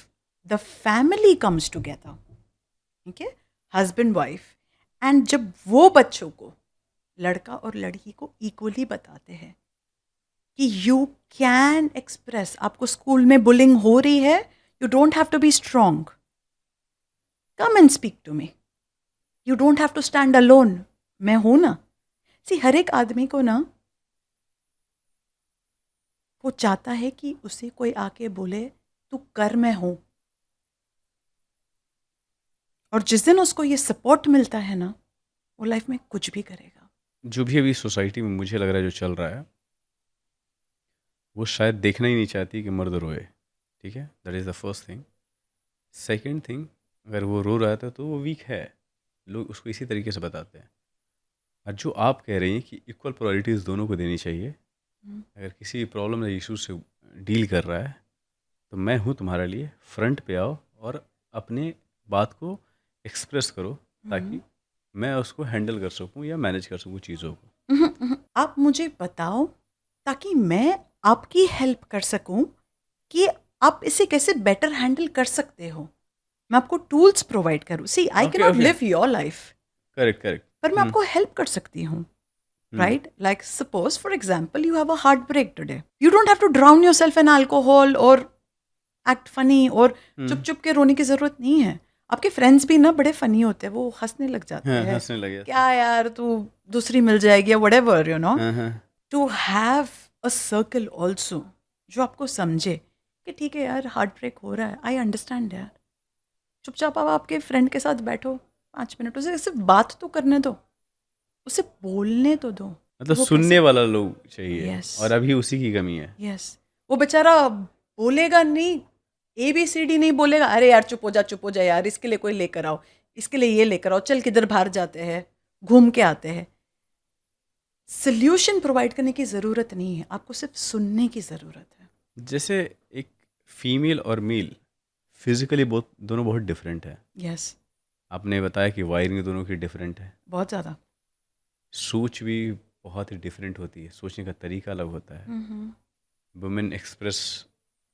the family comes together, ठीक है, हस्बैंड वाइफ, एंड जब वो बच्चों को, लड़का और लड़की को इक्वली बताते हैं कि यू कैन एक्सप्रेस, आपको स्कूल में बुलिंग हो रही है, you don't have to be strong, come and speak to me, you don't have to stand alone, मैं हूं ना. सी, हर एक आदमी को ना वो चाहता है कि उसे कोई आके बोले तू कर, मैं हूं. और जिस दिन उसको ये सपोर्ट मिलता है ना, वो लाइफ में कुछ भी करेगा.
जो भी अभी सोसाइटी में मुझे लग रहा है जो चल रहा है, वो शायद देखना ही नहीं चाहती कि मर्द रोए. ठीक है, that is the first thing. Second thing, अगर वो रो रहा था तो वो वीक है, लोग उसको इसी तरीके से बताते हैं. और जो आप कह रही हैं कि इक्वल प्रायोरिटीज़ दोनों को देनी चाहिए, अगर किसी प्रॉब्लम या इशू से डील कर रहा है तो मैं हूँ तुम्हारे लिए, फ्रंट पे आओ और अपने बात को एक्सप्रेस करो ताकि मैं उसको हैंडल कर सकूँ या मैनेज कर सकूँ चीज़ों को.
आप मुझे बताओ ताकि मैं आपकी हेल्प कर सकूं कि आप इसे कैसे बेटर हैंडल कर सकते हो. मैं आपको टूल्स प्रोवाइड करूं. See, I
Okay,
can not
okay.
Live your life,
correct correct.
पर मैं आपको हेल्प कर सकती हूँ. Right, like suppose for example you have a heart break today, you don't have to drown your self in alcohol और act funny और चुप चुप के रोने की जरूरत नहीं है. आपके फ्रेंड्स भी ना बड़े फनी होते हैं, वो हंसने लग जाते
हाँ,
हैं,
हंसने लगे.
क्या यार तू दूसरी मिल जाएगी या व्हाटएवर, यू नो.
हाँ हाँ.
To have a circle also जो आपको समझे कि ठीक है यार, हार्ट ब्रेक हो रहा है, आई अंडरस्टैंड यार. चुपचाप आप आपके फ्रेंड के साथ बैठो 5 मिनट, उसे सिर्फ बात तो करने दो, उसे बोलने तो दो.
मतलब
वो
सुनने
कैसे,
वाला लोग चाहिए.
Yes.
और अभी उसी की कमी है.
यस, वो बेचारा बोलेगा नहीं, ABCD नहीं बोलेगा, अरे यार चुप हो जा यार, इसके लिए कोई लेकर आओ, इसके लिए ये लेकर आओ, चल किधर बाहर जाते हैं, घूम के आते हैं। सोल्यूशन प्रोवाइड करने की ज़रूरत नहीं है, आपको सिर्फ सुनने की ज़रूरत है।
जैसे एक फीमेल और मेल फिजिकली दोनों बहुत डिफरेंट है।
यस,
आपने बताया कि वायरिंग दोनों की डिफरेंट है,
बहुत ज़्यादा।
सोच भी बहुत ही डिफरेंट होती है, सोचने का तरीका अलग होता है। वुमेन एक्सप्रेस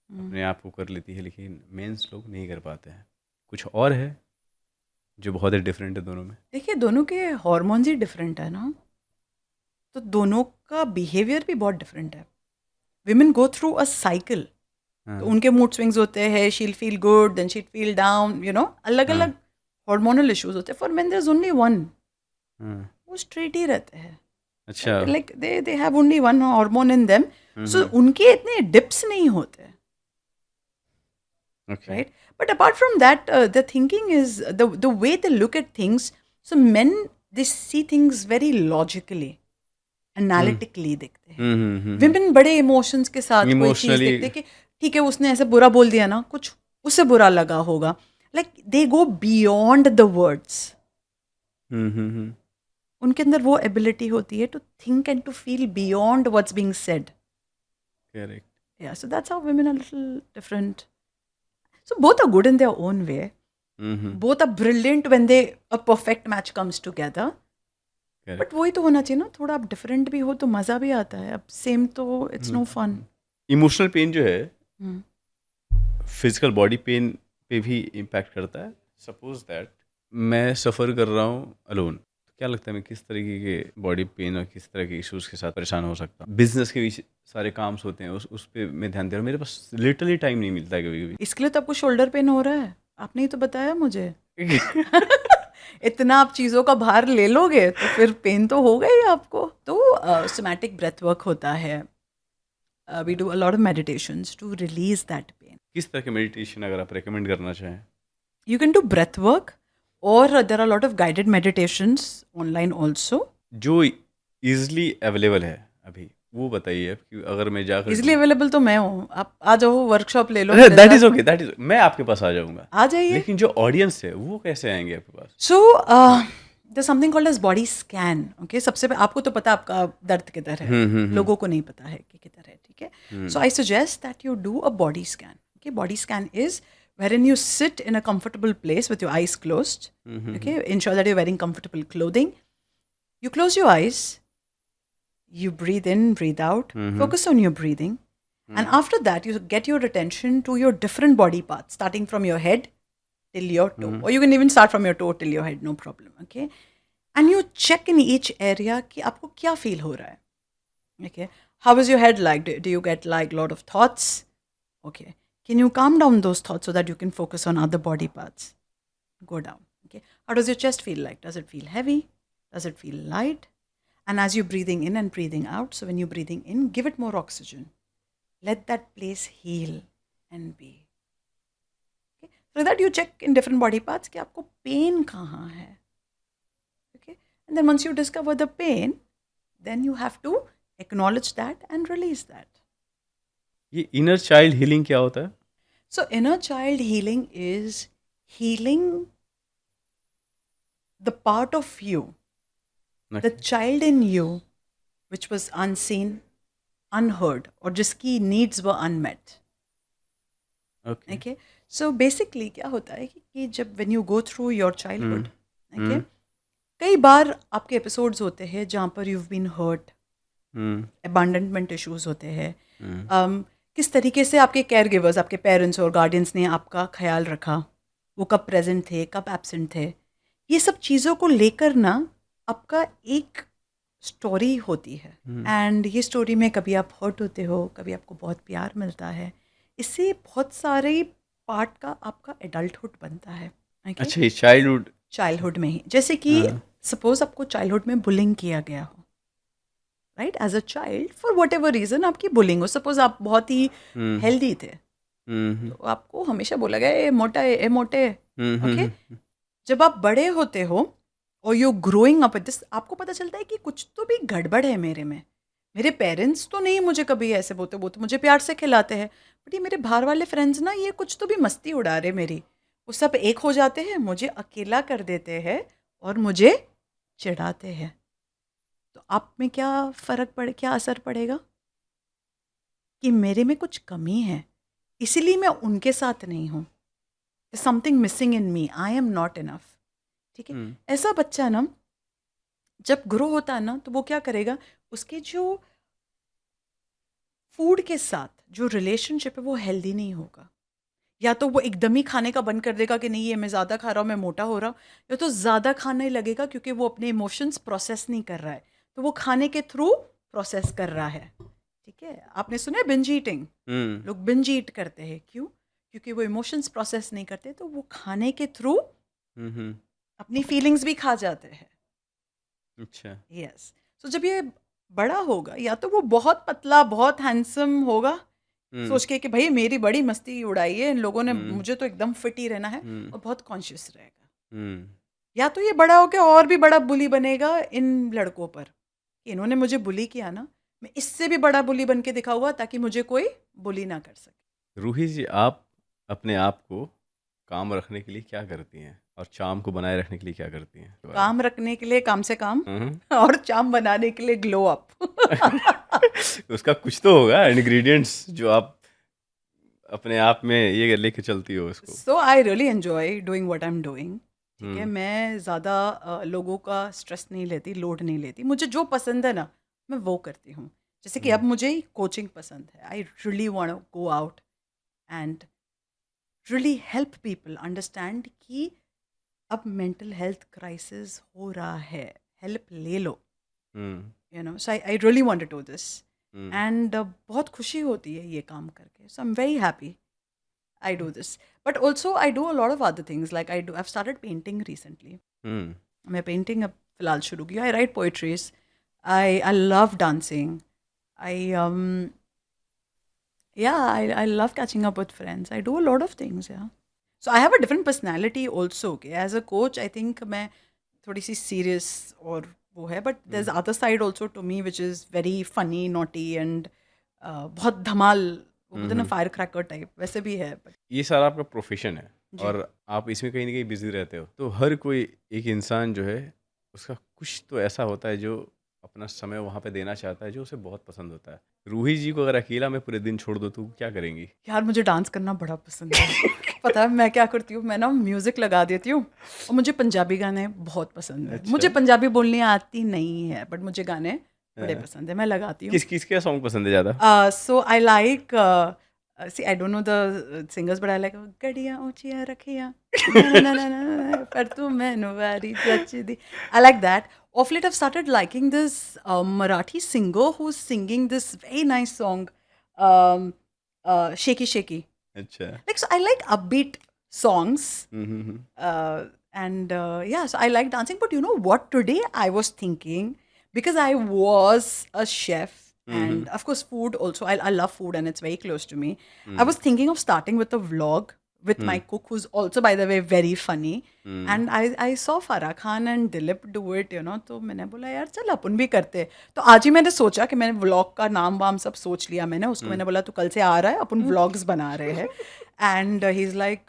अपने आप को कर लेती है, लेकिन मेंस लोग नहीं कर पाते हैं। कुछ और है जो बहुत ही डिफरेंट है दोनों में।
देखिए, दोनों के हॉर्मोन्स ही डिफरेंट है ना, तो दोनों का बिहेवियर भी बहुत डिफरेंट है। Women go through a cycle,
हाँ,
तो उनके मूड स्विंग्स होते हैं, she'll feel good then she'll feel down, अलग
हाँ,
अलग हार्मोनल इश्यूज होते हैं। For men there is only one,
हाँ।
वो स्ट्रेट ही रहते हैं,
अच्छा।
Like they have only one hormone in them, so उनके इतने डिप्स नहीं होते,
okay.
right? But apart from that, the thinking is the way they look at things. So men, they see things very logically, analytically देखते हैं। Women बड़े emotions के साथ कोई चीज़
Emotionally-
देखते हैं कि ठीक है, उसने ऐसे बुरा बोल दिया ना, कुछ उसे बुरा लगा होगा। Like they go beyond the words. उनके अंदर वो ability होती है to think and to feel beyond what's being said.
Correct.
Yeah, so that's how women are a little different. So both are good in their own way. Both are brilliant when a perfect match comes together.
Correct.
But वही तो होना चाहिए ना, थोड़ा आप different भी हो तो मज़ा भी आता है। अब सेम तो it's no fun.
Emotional pain जो है फिजिकल बॉडी पेन पे भी इम्पैक्ट करता है। सपोज दैट मैं सफ़र कर रहा हूँ अलोन, तो क्या लगता है मैं किस तरीके के बॉडी पेन और किस तरह के इश्यूज के साथ परेशान हो सकता हूँ? बिजनेस के भी सारे काम होते हैं, उस पे मैं ध्यान दे रहा हूँ, मेरे पास लिटरली टाइम नहीं मिलता है कभी कभी।
इसके लिए तो आपको शोल्डर पेन हो रहा है, आपने ही तो बताया मुझे। इतना आप चीज़ों का भार ले लोगे तो फिर पेन तो होगा ही आपको। तो सोमैटिक ब्रेथ वर्क होता है, we do a lot of meditations to release that pain.
किस तरह के मेडिटेशन अगर आप रेकमेंड करना चाहें?
You can do breath work, or there are a lot of guided meditations online also.
जो इजली अवेलेबल है अभी वो बताइए, कि अगर मैं जाकर
इजिली अवेलेबल तो मैं हूँ, आप आ जाओ, वर्कशॉप ले लो।
That is okay, that is, मैं आपके पास आ जाऊंगा,
आ जाइए।
लेकिन जो ऑडियंस है वो कैसे आएंगे आपके पास?
सो there's something called as body scan. Okay, सबसे पहले आपको तो पता है आपका दर्द किधर है, लोगों को नहीं पता है कि किधर है, ठीक है? So I suggest that you do a body scan. Okay, body scan is wherein you sit in a comfortable place with your eyes closed. Okay, ensure that you're wearing comfortable clothing. You close your eyes, you breathe in, breathe out, focus on your breathing. And after that, you get your attention to your different body parts, starting from your head till your toe. Or you can even start from your toe till your head, no problem. Okay? And you check in each area कि आपको क्या feel हो रहा है. Okay? How is your head like? Do you get like a lot of thoughts? Okay. Can you calm down those thoughts so that you can focus on other body parts? Go down. Okay. How does your chest feel like? Does it feel heavy? Does it feel light? And as you're breathing in and breathing out, so when you're breathing in, give it more oxygen. Let that place heal and be. Okay. So that you check in different body parts कि आपको pain कहाँ है. Okay. And then once you discover the pain, then you have to acknowledge that and release that.
ये inner child healing क्या होता है?
So inner child healing is healing the part of you, the child in you which was unseen, unheard, or जिसकी needs were unmet.
Okay.
Okay. So basically क्या होता है कि जब when you go through your childhood, okay, कई बार आपके episodes होते हैं जहाँ पर you've been hurt, abandonment issues होते हैं, किस तरीके से आपके केयर गिवर्स, आपके पेरेंट्स और गार्डियंस ने आपका ख्याल रखा, वो कब प्रेजेंट थे, कब एब्सेंट थे, ये सब चीज़ों को लेकर ना आपका एक स्टोरी होती है। एंड ये स्टोरी में कभी आप हर्ट होते हो, कभी आपको बहुत प्यार मिलता है, इससे बहुत सारे पार्ट का आपका एडल्टहुड बनता है। Okay?
अच्छा, ये चाइल्डहुड
में ही, जैसे कि सपोज आपको चाइल्डहुड में बुलिंग किया गया हो, right, as a child for whatever reason आपकी बुलिंग हो। सपोज आप बहुत ही हेल्दी थे, तो आपको हमेशा बोला गया ए मोटा है, ए मोटे। ओके, जब आप बड़े होते हो और you growing up with this, आपको पता चलता है कि कुछ तो भी गड़बड़ है मेरे में, मेरे पेरेंट्स तो नहीं मुझे कभी ऐसे बोलते, वो तो मुझे प्यार से खिलाते हैं, बट ये मेरे बाहर वाले फ्रेंड्स ना, ये कुछ तो भी मस्ती उड़ा रहे मेरी। वो सब एक हो जाते हैं, मुझे अकेला कर देते हैं और मुझे चिढ़ाते हैं। तो आप में क्या फ़र्क पड़े, क्या असर पड़ेगा कि मेरे में कुछ कमी है, इसीलिए मैं उनके साथ नहीं हूँ। Something missing in me, I am not enough. ठीक है,
हम्म
ऐसा बच्चा ना जब ग्रो होता है ना, तो वो क्या करेगा, उसके जो फूड के साथ जो रिलेशनशिप है वो हेल्दी नहीं होगा। या तो वो एकदम ही खाने का बंद कर देगा कि नहीं, ये मैं ज़्यादा खा रहा हूँ, मैं मोटा हो रहा हूँ, या तो ज़्यादा खाने लगेगा क्योंकि वो अपने इमोशंस प्रोसेस नहीं कर रहा है, तो वो खाने के थ्रू प्रोसेस कर रहा है। ठीक है, आपने सुना है बिंज ईटिंग?
हम्म
लोग बिंज ईट करते हैं, क्यों? क्योंकि वो इमोशंस प्रोसेस नहीं करते, तो वो खाने के थ्रू
हम्म।
अपनी फीलिंग्स भी खा जाते हैं।
अच्छा।
यस। सो जब ये बड़ा होगा, या तो वो बहुत पतला बहुत हैंडसम होगा,
हम्म
सोच के कि भाई मेरी बड़ी मस्ती उड़ाई है इन लोगों ने,
हम्म
मुझे तो एकदम फिट ही रहना है,
हम्म
और बहुत कॉन्शियस रहेगा।
हम्म
या तो ये बड़ा होकर और भी बड़ा बुली बनेगा इन लड़कों पर, कि इन्होंने मुझे बुली किया ना, मैं इससे भी बड़ा बुली बन के दिखाऊंगा ताकि मुझे कोई बुली ना कर सके।
रूही जी, आप अपने आप को काम रखने के लिए क्या करती हैं और चाम को बनाए रखने के लिए क्या करती हैं इसके बारे में?
काम रखने के लिए काम से काम,
हम्म।
और चाम बनाने के लिए ग्लो अप।
उसका कुछ तो होगा इंग्रेडिएंट्स जो आप अपने आप में ये लेके चलती हो उसको।
So I really enjoy doing what I am doing. ठीक है,
हम्म
मैं ज़्यादा लोगों का स्ट्रेस नहीं लेती, लोड नहीं लेती, मुझे जो पसंद है ना मैं वो करती हूँ। जैसे कि
हम्म
अब मुझे कोचिंग पसंद है, I really want to go out and really help people understand कि अब मेंटल हेल्थ क्राइसिस हो रहा है, हेल्प ले लो।
Hmm
so I really want to do this,
hmm
and बहुत खुशी होती है ये काम करके, so I am very happy I do this. But also I do a lot of other things. Like I've started painting recently.
हम्म
मैं painting अब फिलहाल शुरू किया. I write poetries. I love dancing. I yeah, I love catching up with friends. I do a lot of things, yeah. So I have a different personality also. Okay, as a coach, I think मैं थोड़ी सी serious और वो है. But there's
hmm
other side also to me which is very funny, naughty and बहुत धमाल, वो बोलते हैं ना
हम्म।
फायर क्रैकर टाइप, वैसे भी है. But
ये सारा आपका प्रोफेशन है
जी.
और आप इसमें कहीं ना कहीं बिजी रहते हो, तो हर कोई एक इंसान जो है उसका कुछ तो ऐसा होता है जो अपना समय वहाँ पे देना चाहता है, जो उसे बहुत पसंद होता है। रूही जी को अगर अकेला मैं पूरे दिन छोड़ दूँ तो क्या करेंगी?
यार मुझे डांस करना बड़ा पसंद है। पता है मैं क्या करती हूँ, मैं ना म्यूज़िक लगा देती हूँ, और मुझे पंजाबी गाने बहुत पसंद है।
अच्छा।
मुझे पंजाबी बोलनी आती नहीं है, बट मुझे गाने बड़े
हाँ।
पसंद है, मैं लगाती हूँ।
किसका सॉन्ग पसंद है ज़्यादा?
So I like, see I don't know the singers, but I like गड़ियाँ ऊंचियाँ रखियाँ ना ना ना ना ना ना, पर तू मैनू वारी जचदी। I like that. Of late, I've started liking this Marathi singer who's singing this very nice song, um, Shaky Shaky.
अच्छा।
Like, so I like upbeat songs,
hmm.
and yeah, so I like dancing. But you know what, today I was thinking, because I was a chef,
hmm
and of course food also, I love food and it's very close to me. I
hmm
was thinking of starting with a vlog with my
hmm
cook, who's also, by the way, very funny.
Hmm
And I saw Farah Khan and Dilip do it, तो मैंने बोला यार चल अपन भी करते हैं। तो आज ही मैंने सोचा कि मैंने व्लॉग का नाम वाम सब सोच लिया मैंने, उसको मैंने बोला तू कल से आ रहा है, अपन व्लॉग्स बना रहे हैं। And he is like,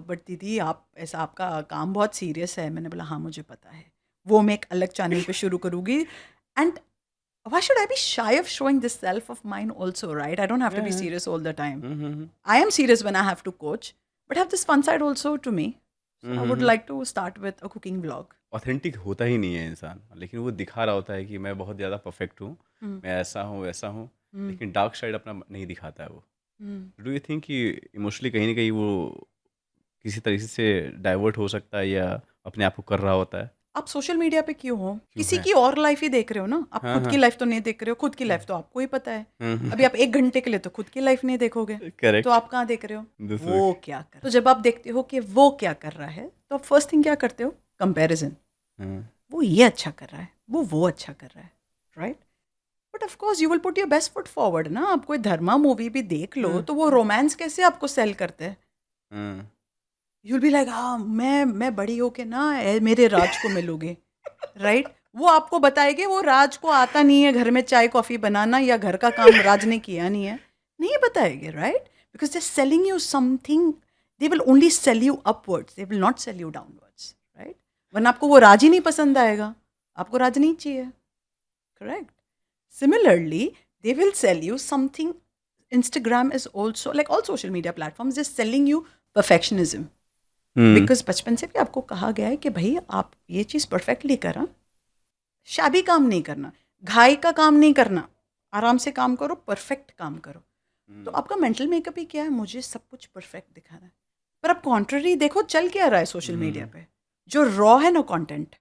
but दीदी आप ऐसा, आपका काम बहुत सीरियस है। मैंने बोला हाँ मुझे पता है, वो मैं एक अलग चैनल पे शुरू करूँगी। And why should I be shy of showing this self of mine also, right? I don't have to be
हाँ,
serious all the time.
Hmm
I am serious when I have to coach, but have this fun side also to me. So I would
hmm.
like to start with a cooking vlog.
Authentic होता ही नहीं है इंसान, लेकिन वो दिखा रहा होता है कि मैं बहुत ज़्यादा परफेक्ट हूँ,
Hmm.
मैं ऐसा हूँ वैसा हूँ,
Hmm.
लेकिन डार्क साइड अपना नहीं दिखाता है वो।
Hmm.
डू यू थिंक कि इमोशनली कहीं ना कहीं वो किसी तरीके से डाइवर्ट हो सकता है या अपने आप को कर रहा होता है?
आप सोशल मीडिया पे क्यों हो?
क्यों
किसी
है?
की और लाइफ ही देख रहे हो ना, आप
हाँ
खुद
हाँ।
की लाइफ तो नहीं देख रहे हो। खुद की लाइफ तो आपको ही पता है। अभी आप 1 घंटे के लिए तो खुद की लाइफ नहीं देखोगे, तो
करेक्ट।
आप कहाँ देख रहे हो?
दूसरे।
वो क्या कर, तो जब आप देखते हो कि वो क्या कर रहा है, तो आप फर्स्ट थिंग क्या करते हो? कंपैरिजन।
हाँ।
वो ये अच्छा कर रहा है, वो अच्छा कर रहा है, right? But of course you will put your best foot forward ना। आप कोई धर्मा मूवी भी देख लो, तो वो रोमांस कैसे आपको सेल करते हैं?
हाँ।
यूल बी लाइक हाँ मैं बड़ी होके ना मेरे राज को मिलूंगी, राइट? वो आपको बताएंगे, वो राज को आता नहीं है घर में चाय कॉफी बनाना या घर का काम राज ने किया नहीं बताएंगे, right? Because they selling you something, they will only sell you upwards, they will not sell you downwards, right? वरना आपको वो राज ही नहीं पसंद आएगा, आपको राज नहीं चाहिए, correct? Similarly, they will sell you something. Instagram is also, like all social media platforms, just selling you perfectionism. Because बचपन से भी आपको कहा गया है कि भाई आप ये चीज़ परफेक्टली करा, शाबी काम नहीं करना, घाई का काम नहीं करना, आराम से काम करो, परफेक्ट काम करो. तो आपका मेंटल मेकअप ही क्या है? मुझे सब कुछ परफेक्ट दिखाना है. पर अब कॉन्ट्ररी देखो चल क्या रहा है सोशल मीडिया पे. जो रॉ है ना कंटेंट,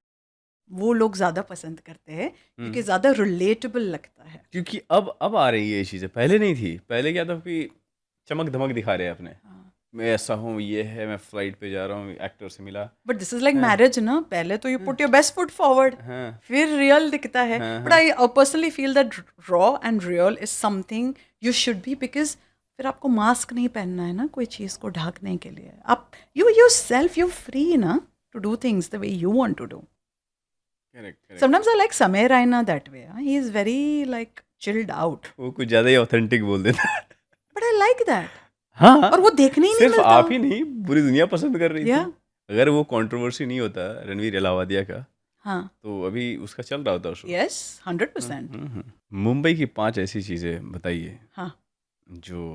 वो लोग ज़्यादा पसंद करते हैं क्योंकि ज़्यादा रिलेटेबल लगता है.
क्योंकि अब आ रही है ये चीज़ें, पहले नहीं थी. पहले क्या था कि चमक धमक दिखा रहे हैं अपने, मैं ऐसा हूँ, ये है, मैं फ्लाइट पे जा रहा हूँ, एक्टर से मिला.
But this is like marriage ना, पहले तो you put your best foot forward, फिर रियल दिखता है. But I personally feel that raw and real is something you should be, because फिर आपको मास्क नहीं पहनना है ना कोई चीज़ को ढकने के लिए. आप यू सेल्फ यू फ्री ना to do things the way you want to do. Sometimes I like Samir Raina that way. He is very like chilled out.
वो कुछ ज़्यादा ही ऑथेंटिक बोल देता है.
But I like that.
हाँ,
और वो देखने ही नहीं
सिर्फ
मिलता.
आप ही नहीं, पूरी दुनिया पसंद कर रही
Yeah.
थी. अगर वो कंट्रोवर्सी नहीं होता रणवीर अलावादिया का,
हाँ.
तो अभी उसका चल रहा होता शो.
Yes, 100%.
मुंबई की 5 ऐसी चीज़ें बताइए
हाँ.
जो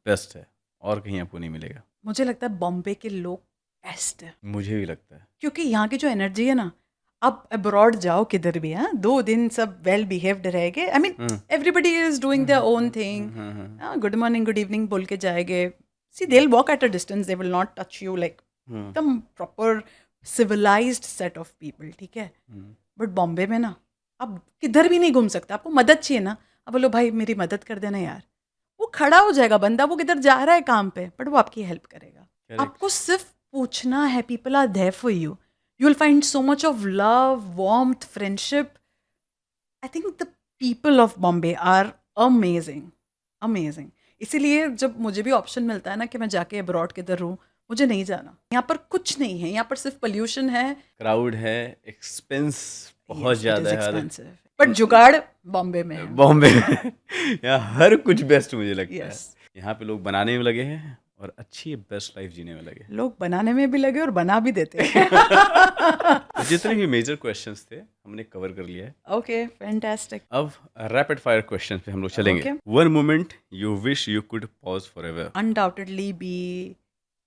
बेस्ट है और कहीं आपको नहीं मिलेगा.
मुझे लगता है बॉम्बे के लोग बेस्ट है,
मुझे भी लगता है.
क्योंकि यहाँ की जो एनर्जी है ना, अब अब्रॉड जाओ किधर भी, हाँ 2 दिन सब वेल बिहेव्ड रहेंगे. I mean everybody is doing their own thing, good morning good evening बोल के जाएंगे. See they will walk at a distance, they will not touch you, like एकदम proper civilised set of people, ठीक है. But Bombay में ना अब किधर भी नहीं घूम सकता. आपको मदद चाहिए ना, अब बोलो भाई मेरी मदद कर देना यार, वो खड़ा हो जाएगा बंदा, वो किधर जा रहा है काम पे, बट वो आपकी हेल्प करेगा. आपको सिर्फ पूछना है, people are there for you. You will find so much of love, warmth, friendship. I think the people of Bombay are amazing. Amazing. इसीलिए जब मुझे भी ऑप्शन मिलता है ना कि मैं जाके अब्रॉड किधर रहूँ, मुझे नहीं जाना. यहाँ पर कुछ नहीं है, यहाँ पर सिर्फ पोल्यूशन है,
क्राउड है, एक्सपेंस बहुत ज़्यादा है.
बट जुगाड़ बॉम्बे में है.
बॉम्बे में यहाँ हर कुछ बेस्ट मुझे लगता है.
Yes.
यहाँ पे लोग बनाने में लगे हैं और अच्छी बेस्ट लाइफ जीने में लगे.
लोग बनाने में भी लगे और बना भी देते हैं.
तो जितने भी मेजर क्वेश्चंस थे हमने कवर कर लिया है.
Okay, fantastic.
अब रैपिड फायर क्वेश्चंस पे हम लोग चलेंगे.
Okay.
One moment you wish you could pause forever.
Undoubtedly be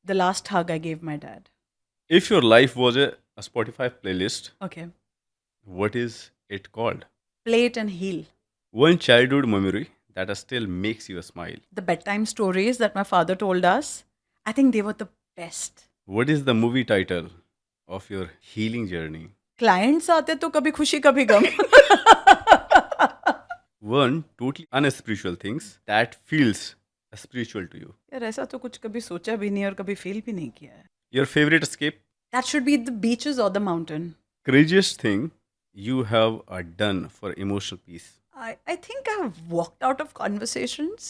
the last hug I gave my dad.
If your life was a Spotify playlist,
Okay.
What is it called?
Play it and heal.
One childhood memory that still makes you smile.
The bedtime stories that my father told us, I think they were the best.
What is the movie title of your healing journey?
Clients आते तो कभी खुशी कभी गम.
One totally unspiritual things that feels spiritual to you.
यार ऐसा तो कुछ कभी सोचा भी नहीं और कभी फील भी नहीं किया है.
Your favorite escape?
That should be the beaches or the mountain.
Craziest thing you have done for emotional peace?
I think I've walked out of conversations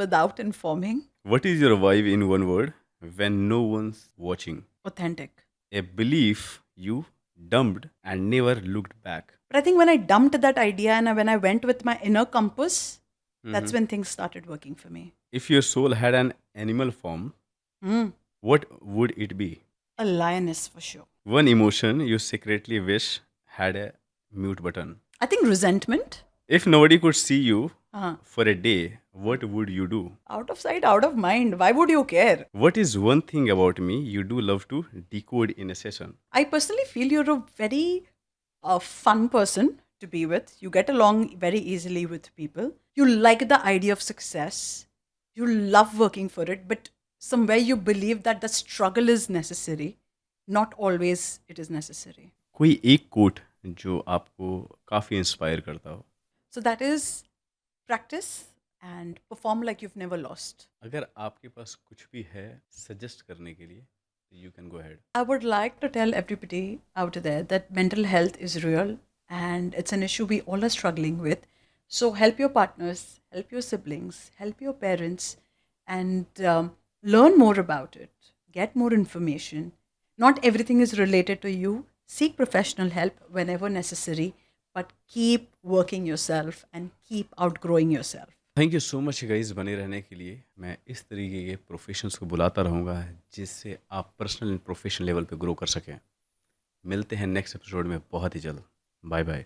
without informing.
What is your vibe in one word when no one's watching?
Authentic.
A belief you dumped and never looked back.
But I think when I dumped that idea and when I went with my inner compass, that's when things started working for me.
If your soul had an animal form, what would it be?
A lioness for sure.
One emotion you secretly wish had a mute button.
I think resentment.
If nobody could see you
Uh-huh.
for a day, what would you do?
Out of sight, out of mind. Why would you care?
What is one thing about me you do love to decode in a session?
I personally feel you're a very fun person to be with. You get along very easily with people. You like the idea of success. You love working for it, but somewhere you believe that the struggle is necessary. Not always it is necessary.
कोई एक coat जो आपको काफी inspire करता हो?
So that is practice and perform like you've never lost.
अगर आपके पास कुछ भी है सजेस्ट करने के लिए, you can go ahead.
I would like to tell everybody out there that mental health is real and it's an issue we all are struggling with. So help your partners, help your siblings, help your parents, and learn more about it. Get more information. Not everything is related to you. Seek professional help whenever necessary. but keep working yourself and keep outgrowing yourself.
Thank you so much guys बने रहने के लिए। मैं इस तरीके के professions को बुलाता रहूँगा जिससे आप पर्सनल एंड प्रोफेशनल लेवल पे ग्रो कर सकें। मिलते हैं नेक्स्ट एपिसोड में बहुत ही जल्द। Bye bye.